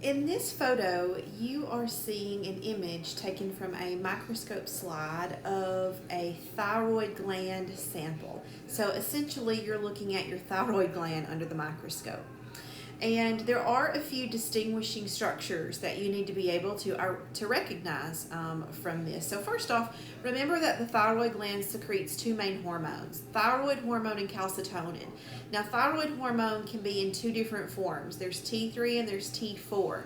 In this photo, you are seeing an image taken from a microscope slide of a thyroid gland sample. So essentially, you're looking at your thyroid gland under the microscope. And there are a few distinguishing structures that you need to be able to recognize from this. So first off, remember that the thyroid gland secretes two main hormones, thyroid hormone and calcitonin. Now, thyroid hormone can be in two different forms. There's T3 and there's T4.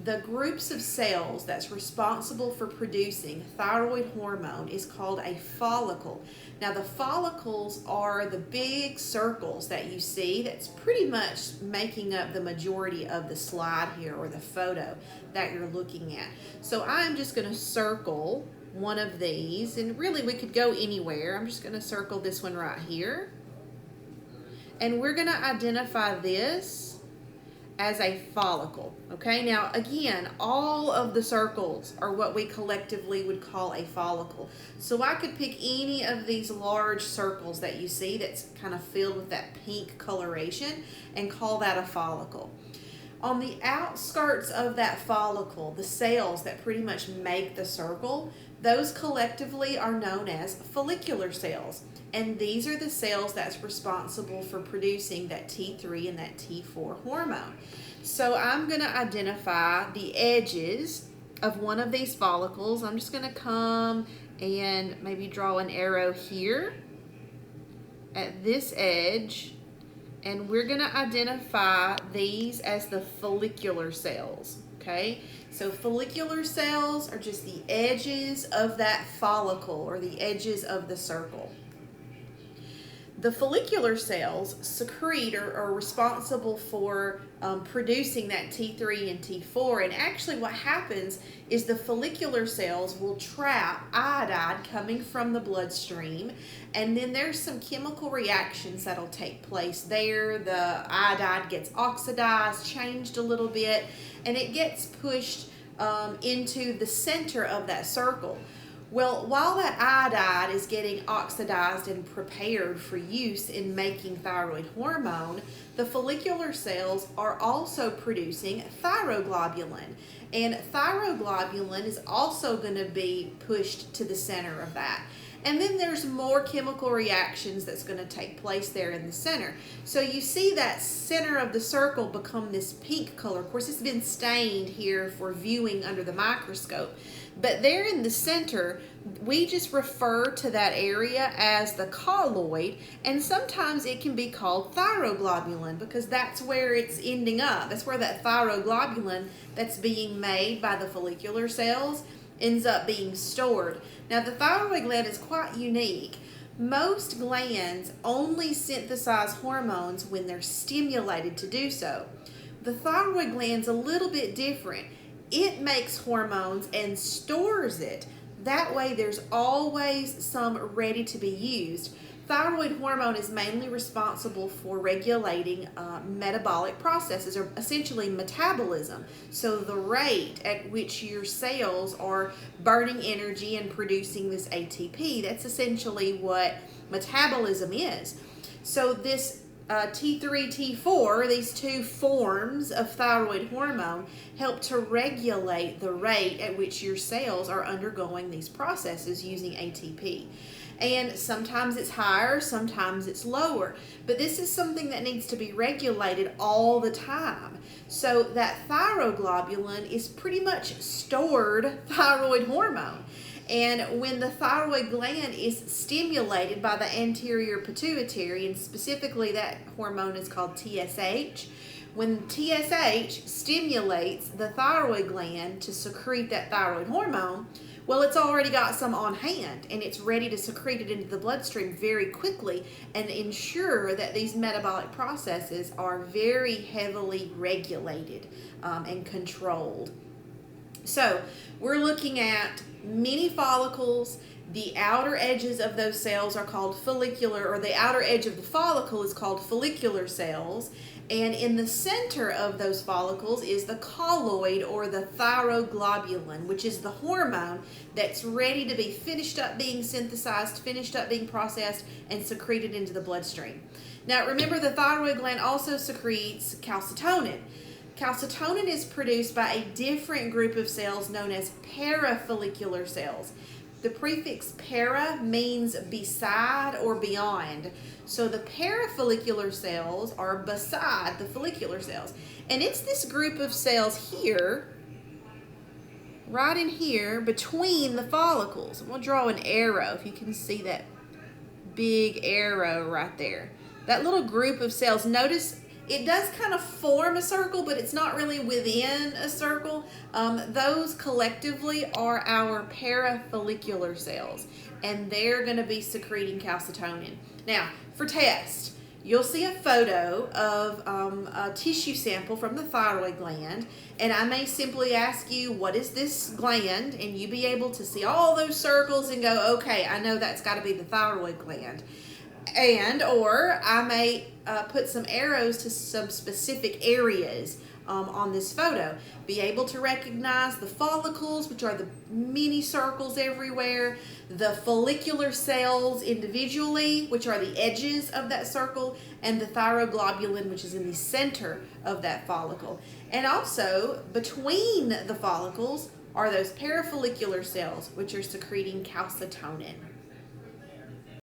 The groups of cells that's responsible for producing thyroid hormone is called a follicle. Now, the follicles are the big circles that you see that's pretty much making up the majority of the slide here, or the photo that you're looking at. So I'm just going to circle one of these, and really we could go anywhere. I'm just going to circle this one right here. And we're going to identify this as a follicle. Okay, now again, all of the circles are what we collectively would call a follicle. So I could pick any of these large circles that you see that's kind of filled with that pink coloration and call that a follicle. On the outskirts of that follicle, the cells that pretty much make the circle, those collectively are known as follicular cells. And these are the cells that's responsible for producing that T3 and that T4 hormone. So I'm going to identify the edges of one of these follicles. I'm just going to come and maybe draw an arrow here at this edge. And we're going to identify these as the follicular cells, okay? So follicular cells are just the edges of that follicle, or the edges of the circle. The follicular cells secrete or are responsible for producing that T3 and T4, and actually what happens is the follicular cells will trap iodide coming from the bloodstream, and then there's some chemical reactions that'll take place there. The iodide gets oxidized, changed a little bit, and it gets pushed into the center of that circle. Well, while that iodide is getting oxidized and prepared for use in making thyroid hormone, the follicular cells are also producing thyroglobulin. And thyroglobulin is also going to be pushed to the center of that. And then there's more chemical reactions that's going to take place there in the center. So you see that center of the circle become this pink color. Of course, it's been stained here for viewing under the microscope. But there in the center, we just refer to that area as the colloid, and sometimes it can be called thyroglobulin because that's where it's ending up. That's where that thyroglobulin that's being made by the follicular cells ends up being stored. Now, the thyroid gland is quite unique. Most glands only synthesize hormones when they're stimulated to do so. The thyroid gland's a little bit different. It makes hormones and stores it. That way there's always some ready to be used. Thyroid hormone is mainly responsible for regulating metabolic processes, or essentially metabolism. So the rate at which your cells are burning energy and producing this ATP, that's essentially what metabolism is. So this T3, T4, these two forms of thyroid hormone help to regulate the rate at which your cells are undergoing these processes using ATP. And sometimes it's higher, sometimes it's lower. But this is something that needs to be regulated all the time. So that thyroglobulin is pretty much stored thyroid hormone. And when the thyroid gland is stimulated by the anterior pituitary, and specifically that hormone is called TSH, when TSH stimulates the thyroid gland to secrete that thyroid hormone, well, it's already got some on hand, and it's ready to secrete it into the bloodstream very quickly and ensure that these metabolic processes are very heavily regulated and controlled. So we're looking at many follicles. The outer edges of those cells are called follicular, or the outer edge of the follicle is called follicular cells. And in the center of those follicles is the colloid, or the thyroglobulin, which is the hormone that's ready to be finished up being synthesized, finished up being processed, and secreted into the bloodstream. Now remember, the thyroid gland also secretes calcitonin. calcitonin is produced by a different group of cells known as parafollicular cells. The prefix para means beside or beyond. So the parafollicular cells are beside the follicular cells. And it's this group of cells here, right in here, between the follicles. I'm going to draw an arrow, if you can see that big arrow right there. That little group of cells, notice it does kind of form a circle, but it's not really within a circle. Those collectively are our parafollicular cells, and they're going to be secreting calcitonin. Now, for test, you'll see a photo of a tissue sample from the thyroid gland, and I may simply ask you, what is this gland? And you be able to see all those circles and go, okay, I know that's got to be the thyroid gland. Or I may put some arrows to some specific areas on this photo. Be able to recognize the follicles, which are the mini circles everywhere, the follicular cells individually, which are the edges of that circle, and the thyroglobulin, which is in the center of that follicle. And also, between the follicles are those parafollicular cells, which are secreting calcitonin.